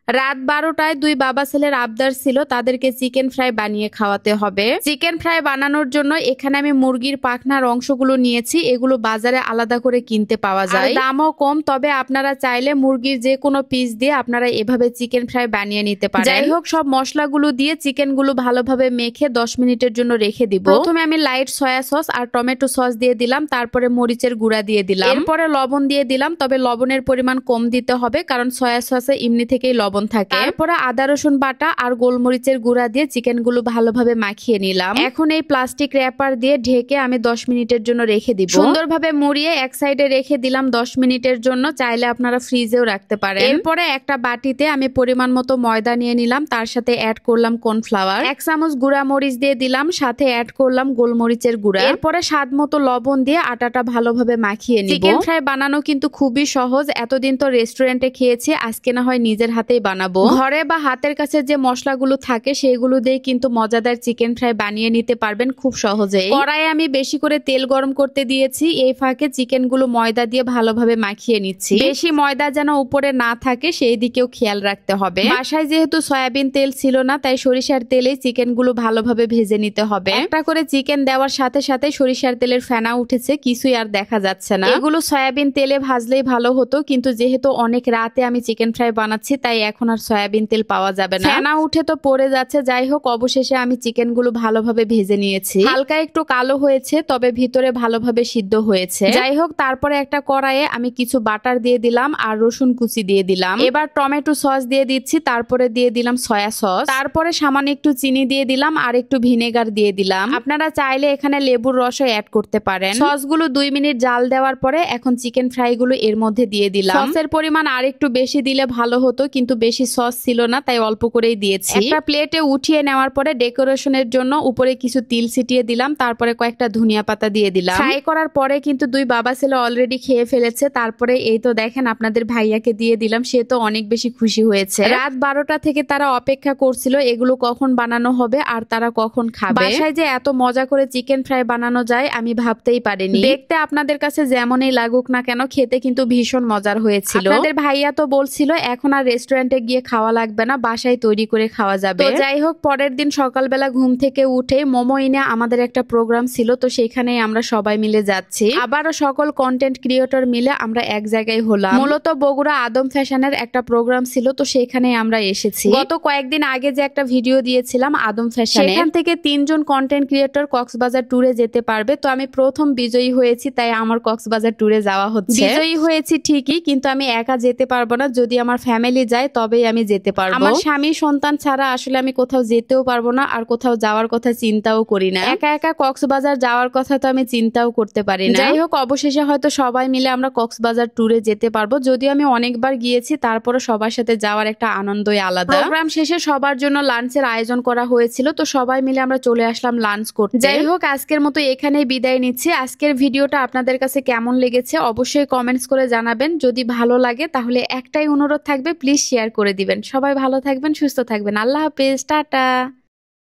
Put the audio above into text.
রাত 12টায় দুই বাবা ছেলের আবদার ছিল তাদেরকে চিকেন ফ্রাই বানিয়ে খাওয়াতে হবে। চিকেন ফ্রাই বানানোর জন্য এখানে আমি মুরগির পাখনার অংশগুলো নিয়েছি, এগুলো বাজারে আলাদা করে কিনতে পাওয়া যায়, দামও কম। তবে আপনারা চাইলে মুরগির যে কোনো পিস দিয়ে আপনারা এভাবে চিকেন ফ্রাই বানিয়ে নিতে পারেন। যাই হোক, সব মশলাগুলো দিয়ে চিকেনগুলো ভালোভাবে মেখে 10 মিনিটের জন্য রেখে দিব। প্রথমে আমি লাইট সয়া সস আর টমেটো সস দিয়ে দিলাম, তারপরে মরিচের গুঁড়া দিয়ে দিলাম, এরপরে লবণ দিয়ে দিলাম। তবে লবণের পরিমাণ কম দিতে হবে, কারণ সয়া সসে এমনি থেকেই লবণ থাকে। তারপরে আদা রসুন বাটা আর গোলমরিচের গুঁড়া দিয়ে চিকেনগুলো ভালোভাবে মাখিয়ে নিলাম। এখন এই প্লাস্টিক র‍্যাপার দিয়ে ঢেকে আমি 10 মিনিটের জন্য রেখে দিব। সুন্দরভাবে মুড়িয়ে এক সাইডে রেখে দিলাম 10 মিনিটের জন্য। চাইলে আপনারা ফ্রিজেও রাখতে পারেন। এরপরে একটা বাটিতে আমি পরিমাণ মতো ময়দা নিয়ে নিলাম, তার সাথে অ্যাড করলাম কর্নফ্লাওয়ার, 1 চামচ গুঁড়া মরিচ দিয়ে দিলাম, সাথে অ্যাড করলাম গোলমরিচের গুঁড়া। এরপরে স্বাদ মতো লবণ দিয়ে আটাটা ভালোভাবে মাখিয়ে নিব। চিকেন ফ্রাই বানানো কিন্তু খুবই সহজ। এতদিন তো রেস্টুরেন্টে খেয়েছি, আজকে না হয় নিজের হাতেই বানাবো। ঘরে বা হাতের কাছে যে মশলাগুলো থাকে সেগুলো দিয়ে কিন্তু মজাদার চিকেন ফ্রাই বানিয়ে নিতে পারবেন খুব সহজেই। কড়াইয়ে আমি বেশি করে তেল গরম করতে দিয়েছি, এই ফাঁকে চিকেনগুলো ময়দা দিয়ে ভালোভাবে মাখিয়ে নিচ্ছি। বেশি ময়দা যেন উপরে না থাকে সেই দিকেও খেয়াল রাখতে হবে। বাসায় যেহেতু সয়াবিন তেল ছিল না, তাই সরিষার তেলেই চিকেনগুলো ভালোভাবে ভেজে নিতে হবে। একটা করে চিকেন দেওয়ার সাথে সাথে সরিষার তেলের ফেনা উঠেছে, কিছুই আর দেখা যাচ্ছে না। এগুলো সয়াবিন তেলে ভাজলেই ভালো হতো, কিন্তু যেহেতু অনেক রাতে আমি চিকেন ফ্রাই বানাচ্ছি তাই এখন আর সয়াবিন তেল পাওয়া যাবে না। ফেনা উঠে তো পড়ে যাচ্ছে। যাই হোক, অবশেষে আমি চিকেনগুলো ভালোভাবে ভেজে নিয়েছি। হালকা একটু কালো হয়েছে, তবে ভিতরে ভালোভাবে সিদ্ধ হয়েছে। যাই হোক, তারপরে একটা কড়াইয়ে আমি কিছু বাটার দিয়ে দিলাম আর রসুন কুচি দিয়ে দিলাম। এবার টমেটো সস দিয়ে দিচ্ছি, তারপরে দিয়ে দিলাম সয়া সস, তারপরে সামান্য একটু চিনি দিয়ে দিলাম আর একটু ভিনেগার দিয়ে দিলাম। আপনারা চাইলে এখানে লেবুর রসও অ্যাড করতে পারেন। সসগুলো 2 মিনিট জাল দেওয়ার পরে এখন চিকেন ফ্রাই গুলো এর মধ্যে দিয়ে দিলাম। সসের পরিমাণ আর একটু বেশি দিলে ভালো হতো, কিন্তু বেশি সস ছিল না তাই অল্প করেই দিয়েছি। একটা প্লেটে উঠিয়ে নেওয়ার পরে ডেকোরেশনের জন্য উপরে কিছু তিল ছিটিয়ে দিলাম, তারপরে কয়েকটা ধনিয়া পাতা দিয়ে দিলাম। ফ্রাই করার পরে কিন্তু দুই বাবা ছেলে অলরেডি খেয়ে ফেলেছে। তারপরে এই তো দেখেন আপনাদের ভাইয়াকে দিয়ে দিলাম, সে তো অনেক বেশি খুশি হয়েছে। রাত 12টা থেকে তারা অপেক্ষা করছিল এগুলো কখন বানানো হবে আর তারা কখন খাবে। বাসায় যে এত মজা করে চিকেন ফ্রাই বানানো যায় আমি ভাবতেই পারিনি। দেখতে আপনাদের কাছে যেমনই লাগুক না কেন, খেতে কিন্তু ভীষণ মজার হয়েছিল। আপনাদের ভাইয়া তো বলছিল এখন আর রেস্টুরেন্টে গিয়ে খাওয়া লাগবে না, বাসায় তৈরি করে খাওয়া যাবে। তো যাই হোক, পরের দিন সকালবেলা ঘুম থেকে উঠে মোমো ইনে আমাদের একটা প্রোগ্রাম ছিল, তো সেখানেই আমরা সবাই মিলে যাচ্ছি। আবারও সকল কন্টেন্ট ক্রিয়েটর মিলে আমরা এক জায়গায় হলাম। মূলত বগুড়া আদম ফ্যাশনের একটা প্রোগ্রাম ছিল, তো সেখানেই আমরা এসেছি। গত কয়েকদিন আগে যে একটা ভিডিও দিয়েছিলাম আদম ফ্যাশনে, সেখান থেকে 3 জন কন্টেন্ট ক্রিয়েটর কক্সবাজার ট্যুরে যেতে পারবে। তো আমি প্রথম বিজয়ী হয়েছি, তাই আমার কক্সবাজার ট্যুরে যাওয়া হচ্ছে। বিজয়ী হয়েছি ঠিকই, কিন্তু আমি একা যেতে পারবো না। যদি আমার ফ্যামিলি যায় তবেই আমি যেতে পারবো। আমার স্বামী সন্তান ছাড়া আসলে আমি কোথাও যেতেও পারবো না, আর কোথাও যাওয়ার কথা চিন্তাও করি না। একা একা কক্সবাজার যাওয়ার কথা তো আমি চিন্তাও করতে পারি না। যাই হোক, অবশেষে হয়তো সবাই মিলে আমরা কক্সবাজার ট্যুরে যেতে পারবো। যদিও আমি অনেকবার গিয়েছি, তারপরে সবার সাথে যাওয়ার একটা আনন্দই আলাদা। প্রোগ্রাম শেষে সবার জন্য লাঞ্চের আয়োজন করা হয়েছিল, তো সবাই মিলে আমরা চলে আসলাম লাঞ্চ করতে। যাই হোক, আজকের মতো এখানেই বিদায় নিচ্ছি। আজকের ভিডিওটা আপনাদের কাছে কেমন লেগেছে অবশ্যই কমেন্টস করে জানাবেন। যদি ভালো লাগে তাহলে একটাই অনুরোধ থাকবে, প্লিজ শেয়ার করে দিবেন। সবাই ভালো থাকবেন, সুস্থ থাকবেন। আল্লাহ হাফেজ, টাটা।